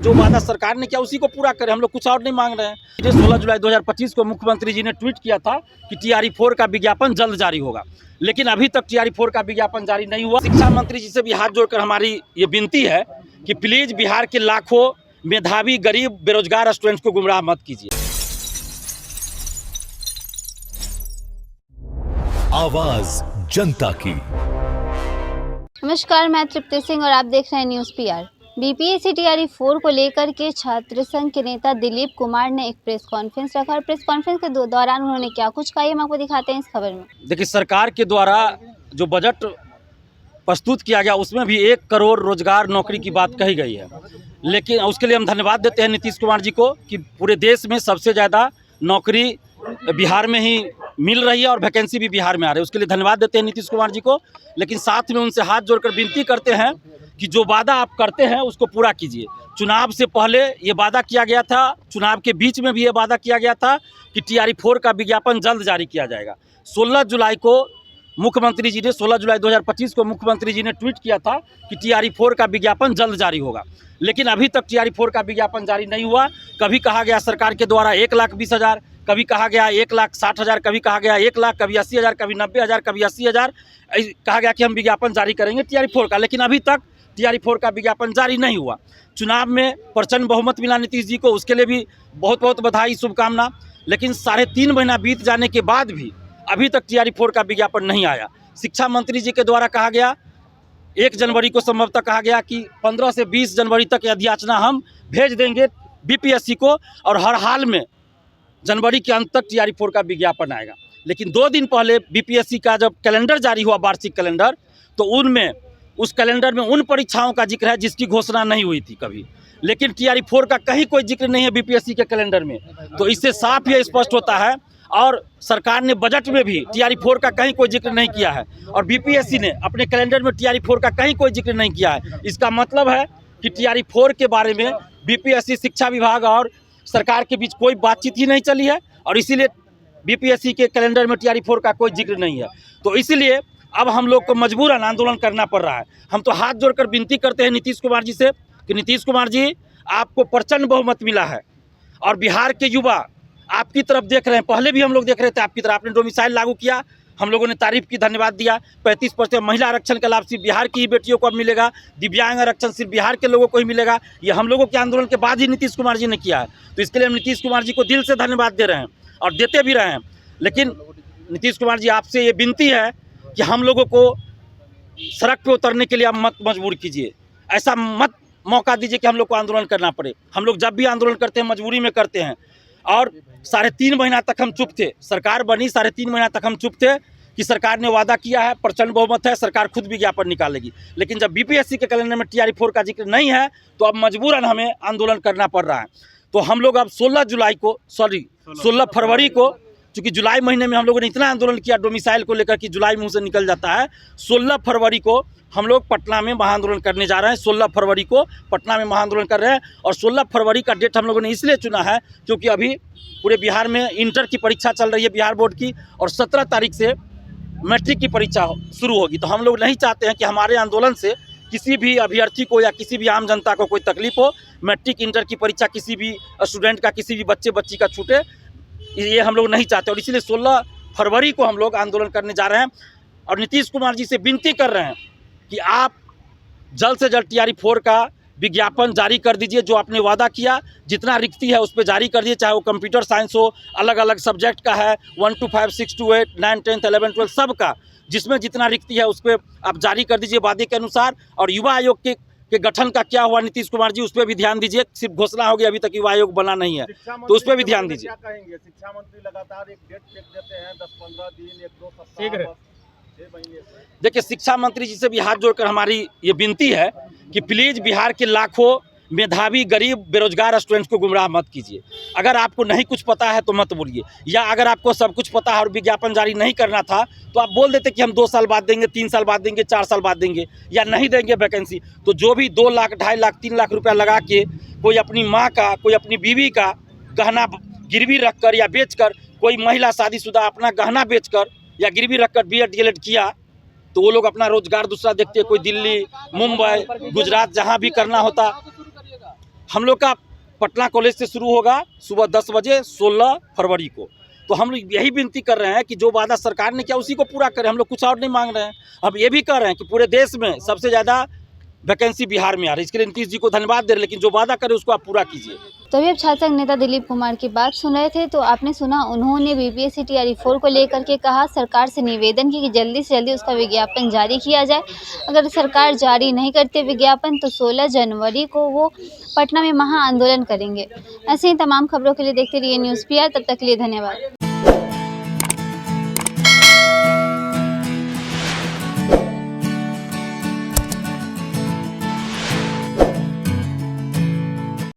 जो वादा सरकार ने किया उसी को पूरा करें, हम लोग कुछ और नहीं मांग रहे हैं। 16 जुलाई 2025 को मुख्यमंत्री जी ने ट्वीट किया था कि TRE4 का विज्ञापन जल्द जारी होगा, लेकिन अभी तक TRE4 का विज्ञापन जारी नहीं हुआ। शिक्षा मंत्री जी से भी हाथ जोड़कर हमारी ये विनती है कि प्लीज बिहार के लाखों मेधावी गरीब बेरोजगार स्टूडेंट्स को गुमराह मत कीजिए। आवाज जनता की। नमस्कार, मैं तृप्ति सिंह और आप देख रहे हैं न्यूज़ PR। BPSC TRE4 को लेकर के छात्र संघ के नेता दिलीप कुमार ने एक प्रेस कॉन्फ्रेंस रखा और प्रेस कॉन्फ्रेंस के दौरान उन्होंने क्या कुछ कहा, हम आपको दिखाते हैं इस खबर में। देखिए, सरकार के द्वारा जो बजट प्रस्तुत किया गया उसमें भी 1 करोड़ रोजगार नौकरी की बात कही गई है, लेकिन उसके लिए हम धन्यवाद देते हैं नीतीश कुमार जी को कि पूरे देश में सबसे ज़्यादा नौकरी बिहार में ही मिल रही है और वैकेंसी भी बिहार में आ रही है। उसके लिए धन्यवाद देते हैं नीतीश कुमार जी को, लेकिन साथ में उनसे हाथ जोड़कर विनती करते हैं कि जो वादा आप करते हैं उसको पूरा कीजिए। चुनाव से पहले ये वादा किया गया था, चुनाव के बीच में भी ये वादा किया गया था कि TRE4 का विज्ञापन जल्द जारी किया जाएगा। 16 जुलाई को मुख्यमंत्री जी ने 16 जुलाई 2025 को मुख्यमंत्री जी ने ट्वीट किया था कि TRE4 का विज्ञापन जल्द जारी होगा, लेकिन अभी तक TRE4 का विज्ञापन जारी नहीं हुआ। कभी कहा गया सरकार के द्वारा 1,20,000, कभी कहा गया 1,60,000, कभी कहा गया 1 लाख, कभी 80,000, कभी 90,000, कभी 80,000, कहा गया कि हम विज्ञापन जारी करेंगे TRE4 का, लेकिन अभी तक TRE4 का विज्ञापन जारी नहीं हुआ। चुनाव में प्रचंड बहुमत मिला नीतीश जी को, उसके लिए भी बहुत बहुत बधाई, शुभकामना। लेकिन 3.5 महीना बीत जाने के बाद भी अभी तक TRE4 का विज्ञापन नहीं आया। शिक्षा मंत्री जी के द्वारा कहा गया 1 जनवरी को संभवतः कहा गया कि 15 से 20 जनवरी तक याचना हम भेज देंगे BPSC को और हर हाल में जनवरी के अंत तक TRE4 का विज्ञापन आएगा। लेकिन 2 दिन पहले BPSC का जब कैलेंडर जारी हुआ, वार्षिक कैलेंडर, तो उनमें उस कैलेंडर में उन परीक्षाओं का जिक्र है जिसकी घोषणा नहीं हुई थी कभी, लेकिन TRE4 का कहीं कोई जिक्र नहीं है BPSC के कैलेंडर में। तो इससे साफ ये स्पष्ट होता है, और सरकार ने बजट में भी TRE4 का कहीं कोई जिक्र नहीं किया है और BPSC ने अपने कैलेंडर में TRE4 का कहीं कोई जिक्र नहीं किया है। इसका मतलब है कि TRE4 के बारे में BPSC, शिक्षा विभाग और सरकार के बीच कोई बातचीत ही नहीं चली है और इसीलिए BPSC के कैलेंडर में TRE4 का कोई जिक्र नहीं है। तो इसलिए अब हम लोग को मजबूरन आंदोलन करना पड़ रहा है। हम तो हाथ जोड़कर विनती करते हैं नीतीश कुमार जी से कि नीतीश कुमार जी, आपको प्रचंड बहुमत मिला है और बिहार के युवा आपकी तरफ देख रहे हैं। पहले भी हम लोग देख रहे थे आपकी तरफ। आपने डोमिसाइल लागू किया, हम लोगों ने तारीफ की, धन्यवाद दिया। 35% महिला आरक्षण का लाभ सिर्फ बिहार की ही बेटियों को अब मिलेगा, दिव्यांग आरक्षण सिर्फ बिहार के लोगों को ही मिलेगा। ये हम लोगों के आंदोलन के बाद ही नीतीश कुमार जी ने किया है। तो इसके लिए हम नीतीश कुमार जी को दिल से धन्यवाद दे रहे हैं और देते भी रहे हैं। लेकिन नीतीश कुमार जी, आपसे ये विनती है कि हम लोगों को सड़क पे उतरने के लिए आप मत मजबूर कीजिए। ऐसा मत मौका दीजिए कि हम लोग को आंदोलन करना पड़े। हम लोग जब भी आंदोलन करते हैं मजबूरी में करते हैं। और 3.5 महीना तक हम चुप थे, सरकार बनी 3.5 महीना तक हम चुप थे कि सरकार ने वादा किया है, प्रचंड बहुमत है, सरकार खुद विज्ञापन निकालेगी। लेकिन जब BPSC के कैलेंडर में TRE4 का जिक्र नहीं है तो अब मजबूरन हमें आंदोलन करना पड़ रहा है। तो हम लोग अब 16 फरवरी को, चूँकि जुलाई महीने में हम लोगों ने इतना आंदोलन किया डोमिसाइल को लेकर कि जुलाई मुँह से निकल जाता है, 16 फरवरी को हम लोग पटना में महाआंदोलन करने जा रहे हैं। 16 फरवरी को पटना में महाआंदोलन कर रहे हैं और 16 फरवरी का डेट हम लोगों ने इसलिए चुना है क्योंकि अभी पूरे बिहार में इंटर की परीक्षा चल रही है बिहार बोर्ड की, और 17 तारीख से मैट्रिक की परीक्षा शुरू होगी। तो हम लोग नहीं चाहते हैं कि हमारे आंदोलन से किसी भी अभ्यर्थी को या किसी भी आम जनता को कोई तकलीफ हो। मैट्रिक इंटर की परीक्षा किसी भी स्टूडेंट का, किसी भी बच्चे बच्ची का छूटे, ये हम लोग नहीं चाहते। और इसीलिए 16 फरवरी को हम लोग आंदोलन करने जा रहे हैं और नीतीश कुमार जी से विनती कर रहे हैं कि आप जल्द से जल्द TRE4 का विज्ञापन जारी कर दीजिए। जो आपने वादा किया, जितना रिक्ति है उस पर जारी कर दीजिए, चाहे वो कंप्यूटर साइंस हो, अलग अलग सब्जेक्ट का है, 1 to 5, 6 to 8, 9, 10, 11, 12 सब का, जिसमें जितना रिक्ति है उस पर आप जारी कर दीजिए वादे के अनुसार। और युवा आयोग के गठन का क्या हुआ नीतीश कुमार जी, उस पर भी ध्यान दीजिए। सिर्फ घोषणा होगी, अभी तक युवा आयोग बना नहीं है, तो उस पर भी ध्यान दीजिए। क्या कहेंगे? शिक्षा मंत्री लगातार एक डेट फेंक देते हैं, 10-15 दिन, 1-2 सप्ताह, 6 महीने से। देखिए, शिक्षा मंत्री जी से भी हाथ जोड़कर हमारी ये विनती है कि प्लीज बिहार के लाखों मेधावी गरीब बेरोजगार स्टूडेंट्स को गुमराह मत कीजिए। अगर आपको नहीं कुछ पता है तो मत बोलिए, या अगर आपको सब कुछ पता है और विज्ञापन जारी नहीं करना था तो आप बोल देते कि हम 2 साल बाद देंगे, 3 साल बाद देंगे, 4 साल बाद देंगे, या नहीं देंगे वैकेंसी। तो जो भी 2 लाख, 2.5 लाख, 3 लाख रुपया लगा के कोई अपनी माँ का, कोई अपनी बीवी का गहना गिरवी रखकर या बेचकर, कोई महिला शादीशुदा अपना गहना बेचकर या गिरवी रखकर B.Ed DLED किया, तो वो लोग अपना रोजगार दूसरा देखते हैं। कोई दिल्ली, मुंबई, गुजरात, जहाँ भी करना होता हम लोग का पटना कॉलेज से शुरू होगा सुबह 10 बजे 16 फरवरी को। तो हम लोग यही विनती कर रहे हैं कि जो वादा सरकार ने किया उसी को पूरा करें, हम लोग कुछ और नहीं मांग रहे हैं। अब ये भी कह रहे हैं कि पूरे देश में सबसे ज़्यादा वैकेंसी बिहार में आ रही है, इसके लिए नीतीश जी को धन्यवाद दे रहे हैं, लेकिन जो वादा करे उसको आप पूरा कीजिए। तो अभी आप छात्र संघ नेता दिलीप कुमार की बात सुन रहे थे। तो आपने सुना उन्होंने बीपीएससी टीआरई 4 को लेकर के कहा सरकार से निवेदन की कि जल्दी से जल्दी उसका विज्ञापन जारी किया जाए। अगर सरकार जारी नहीं करते विज्ञापन तो 16 जनवरी को वो पटना में महा आंदोलन करेंगे। ऐसे ही तमाम खबरों के लिए देखते रहिए न्यूज़ पीआर। तब तक के लिए धन्यवाद।